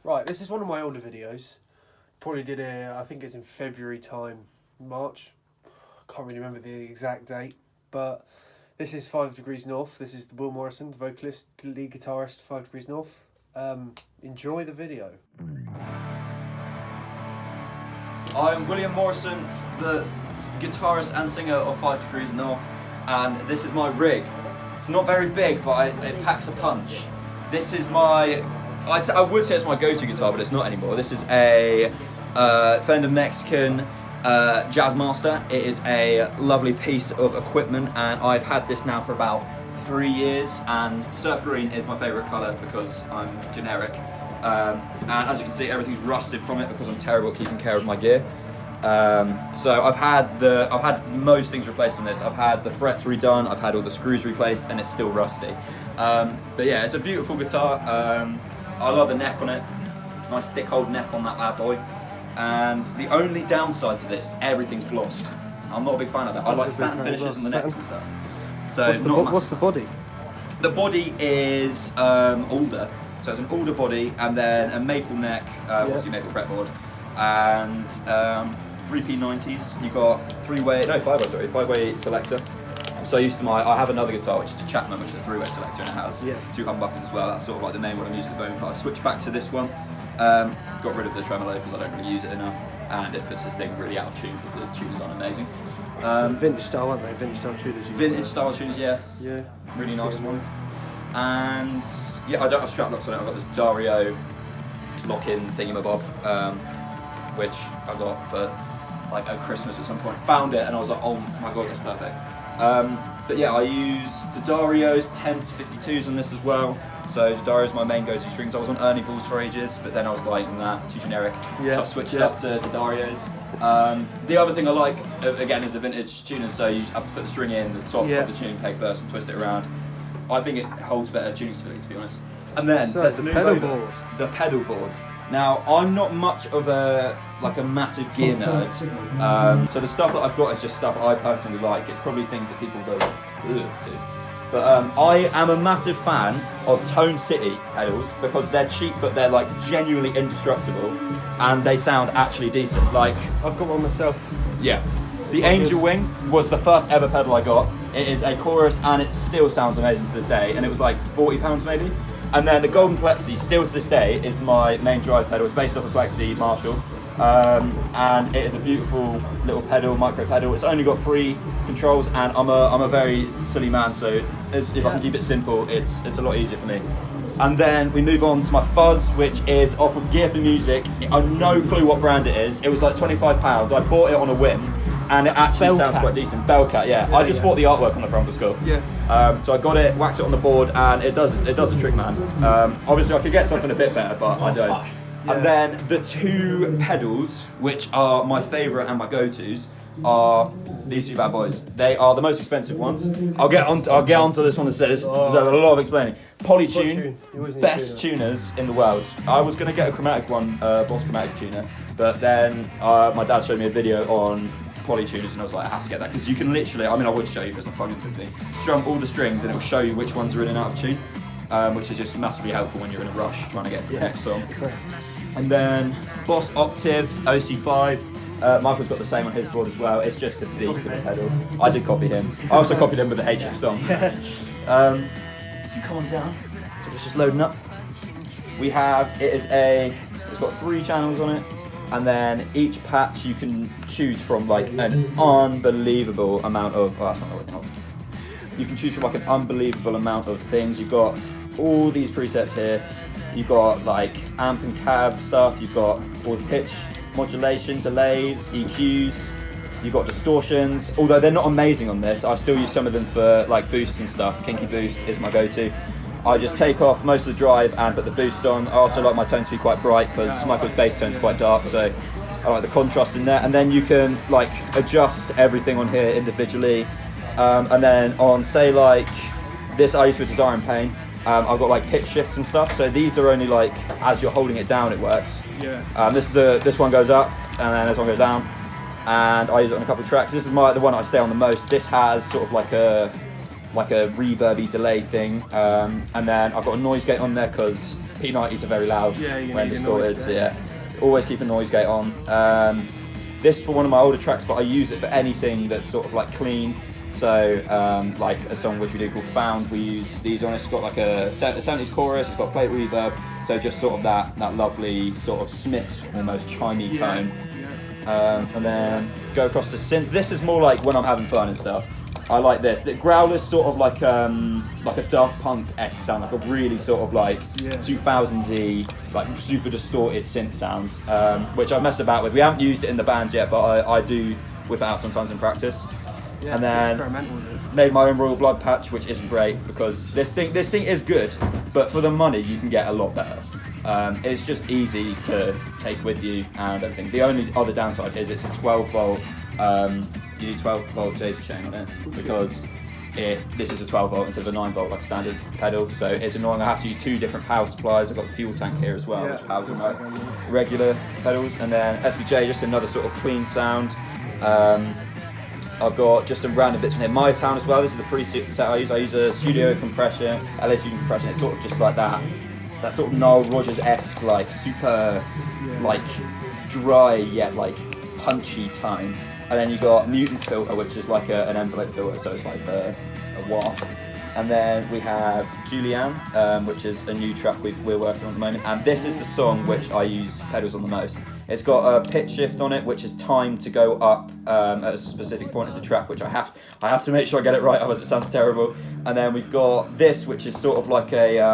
Right, this is one of my older videos. Probably did it, I think it's in February time, March. Can't really remember the exact date, but this is 5 Degrees North. This is Will Morrison, the vocalist, lead guitarist, 5 Degrees North. Enjoy the video. I'm William Morrison, the guitarist and singer of 5 Degrees North, and this is my rig. It's not very big, but it packs a punch. This is my, I would say it's my go-to guitar, but it's not anymore. This is a Fender Mexican Jazzmaster. It is a lovely piece of equipment, and I've had this now for about 3 years, and surf green is my favourite colour because I'm generic. And as you can see, everything's rusted from it because I'm terrible at keeping care of my gear. So I've had most things replaced on this. I've had the frets redone, I've had all the screws replaced, and it's still rusty. But yeah, it's a beautiful guitar. I love the neck on it. Nice thick old neck on that bad boy. And the only downside to this, everything's glossed. I'm not a big fan of that. I like satin finishes on the necks and stuff. So what's the body? The body is alder. So it's an alder body and then a maple neck, obviously maple fretboard, and 3P90s. You got five-way selector. I'm so used to I have another guitar which is a Chapman, which is a 3-way selector, and it has 2 humbuckers as well. That's sort of like the main one I'm using at the moment. But I switched back to this one. Got rid of the tremolo because I don't really use it enough, and it puts this thing really out of tune because the tuners aren't amazing. Vintage style, aren't they? Vintage style tuners. Vintage style tuners, yeah. Yeah. Really nice ones. And yeah, I don't have strap locks on it. I've got this Dario lock-in thingamabob, which I got for like at Christmas at some point. Found it and I was like, oh my god, that's perfect. But yeah, I use the Dario's 10s to 52s on this as well. So the Dario's my main go-to strings. I was on Ernie Balls for ages, but then I was like, nah, too generic. So I switched it up to the Dario's. The other thing I like, again, is a vintage tuner, so you have to put the string in the top of the tuning peg first and twist it around. I think it holds better tuning stability, to be honest. And then so there's the pedal board. The pedal board. Now, I'm not much of a massive gear nerd, so the stuff that I've got is just stuff I personally like. It's probably things that people go ugh to. But I am a massive fan of Tone City pedals because they're cheap, but they're like genuinely indestructible, and they sound actually decent. Like, I've got one myself. Yeah. The Angel Wing was the first ever pedal I got. It is a chorus and it still sounds amazing to this day, and it was like £40 maybe. And then the Golden Plexi, still to this day, is my main drive pedal. It's based off a Plexi Marshall, and it is a beautiful little pedal, micro pedal. It's only got 3 controls, and I'm a very silly man, so if I can keep it simple, it's a lot easier for me. And then we move on to my fuzz, which is off of Gear for Music. I have no clue what brand it is. It was like £25. I bought it on a whim, and it actually sounds quite decent. Bellcat, yeah. I just thought the artwork on the front was cool. Yeah. So I got it, whacked it on the board, and it does a trick, man. Obviously, I could get something a bit better, but I don't. Yeah. And then the 2 pedals, which are my favourite and my go-tos, are these 2 bad boys. They are the most expensive ones. I'll get onto this one and say this deserves a lot of explaining. Polytune, best tuners in the world. I was going to get a chromatic one, Boss chromatic tuner, but then my dad showed me a video on polytuners, and I was like, I have to get that because you can literally, I would show you, there's no plug into it, strum all the strings and it will show you which ones are in and out of tune, which is just massively helpful when you're in a rush trying to get to the next song. And then Boss Octave OC5, Michael's got the same on his board as well. It's just a beast of a pedal. I did copy him. I also copied him with the HX song. You can come on down, so it's just loading up. We have, it's got 3 channels on it. And then each patch you can choose from like an unbelievable amount of, that's not working. You can choose from like an unbelievable amount of things. You've got all these presets here. You've got like amp and cab stuff. You've got all the pitch modulation, delays, EQs. You've got distortions. Although they're not amazing on this, I still use some of them for like boosts and stuff. Kinky Boost is my go-to. I just take off most of the drive and put the boost on. I also like my tone to be quite bright because Michael's bass tone is quite dark, so I like the contrast in there. And then you can like adjust everything on here individually. And then on, say like this, I use for Desire and Pain. I've got like pitch shifts and stuff, so these are only like as you're holding it down it works. Yeah. This one goes up and then this one goes down, and I use it on a couple of tracks. This is the one I stay on the most. This has sort of like a reverby delay thing, and then I've got a noise gate on there because P90s are very loud Yeah, you when need a noise distorted. So gate. yeah, always keep a noise gate on. This is for one of my older tracks, but I use it for anything that's sort of like clean. So like a song which we do called Found, we use these on. It's got like a 70s chorus, it's got plate reverb, so just sort of that lovely sort of Smiths almost chimey tone. And then go across to synth. This is more like when I'm having fun and stuff. I like this. The growler's sort of like a Daft Punk-esque sound, like a really sort of like 2000s-y, like super distorted synth sound, which I've messed about with. We haven't used it in the band yet, but I do whip it out sometimes in practice. Yeah, and then experimental with it. made my own Royal Blood patch, which isn't great because this thing is good, but for the money you can get a lot better. It's just easy to take with you and everything. The only other downside is it's a 12 volt. You need 12 volt daisy chain on it because this is a 12 volt instead of a 9 volt like standard pedal, so it's annoying. I have to use 2 different power supplies. I've got the fuel tank here as well, which powers all my regular pedals, and then SVJ, just another sort of clean sound. I've got just some random bits from here. My Town as well. This is the preset I use. I use a studio compression, LA studio compression. It's sort of just like that sort of Nile Rodgers-esque, like super, like dry yet like punchy tone. And then you got Mutant Filter, which is like an envelope filter, so it's like a waft. And then we have Julianne, which is a new track we're working on at the moment. And this is the song which I use pedals on the most. It's got a pitch shift on it, which is timed to go up at a specific point of the track, which I have to make sure I get it right, otherwise it sounds terrible. And then we've got this, which is sort of like a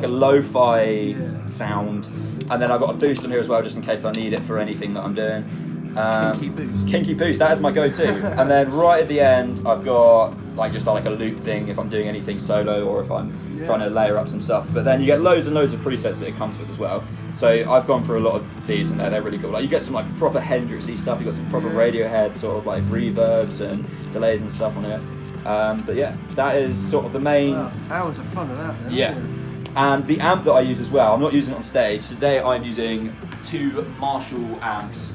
lo-fi sound. And then I've got a boost on here as well, just in case I need it for anything that I'm doing. Kinky boost, that is my go-to. And then right at the end I've got like just like a loop thing if I'm doing anything solo or if I'm trying to layer up some stuff. But then you get loads and loads of presets that it comes with as well. So I've gone through a lot of these and they're really cool. Like you get some like proper Hendrixy stuff, you got some proper Radiohead sort of like reverbs and delays and stuff on it. But yeah, that is sort of the main. Wow, hours of fun of that. Then, yeah. And the amp that I use as well, I'm not using it on stage. Today I'm using 2 Marshall amps,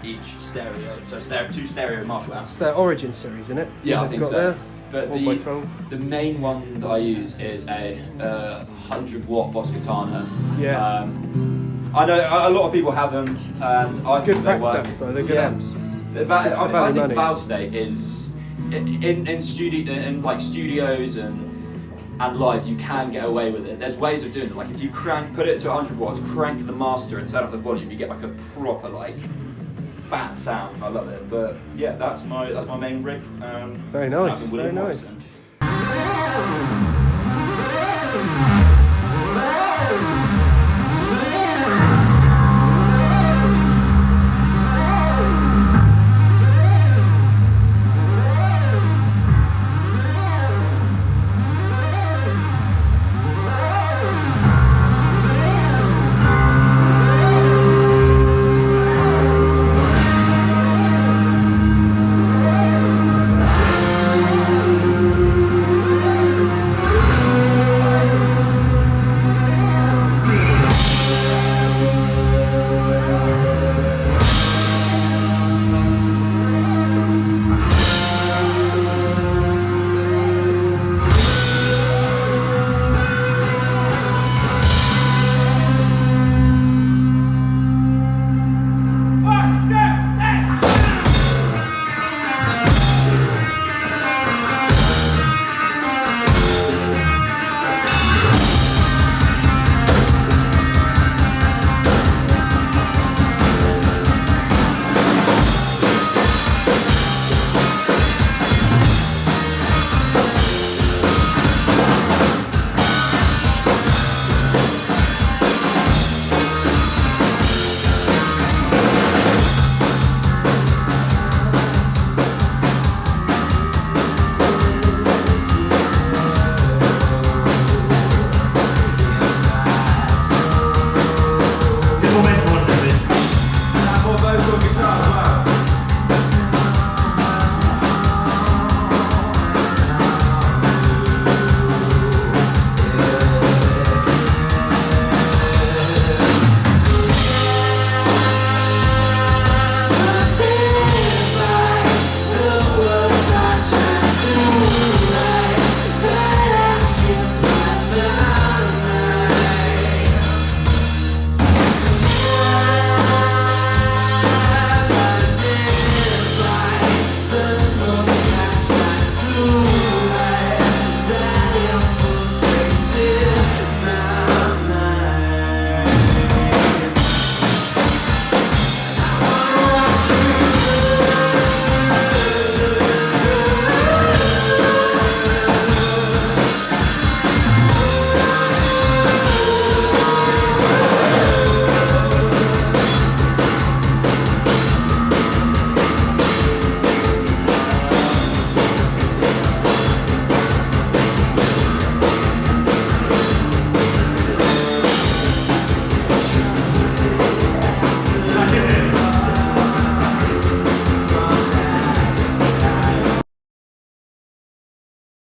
each stereo, so 2 stereo Marshall amps. It's their Origin series, isn't it? Yeah, I think so. There? But the main one that I use is a 100-watt Boss Katana. Yeah. I know a lot of people have them, and I Good think they work. amps, though. They're good amps. I think Valve State is in studios and live, you can get away with it. There's ways of doing it. Like if you put it to 100 watts, crank the master and turn up the volume, you get like a proper like fat sound. I love it. But yeah, that's my main rig. Very nice. I've been William Very nice. Morrison.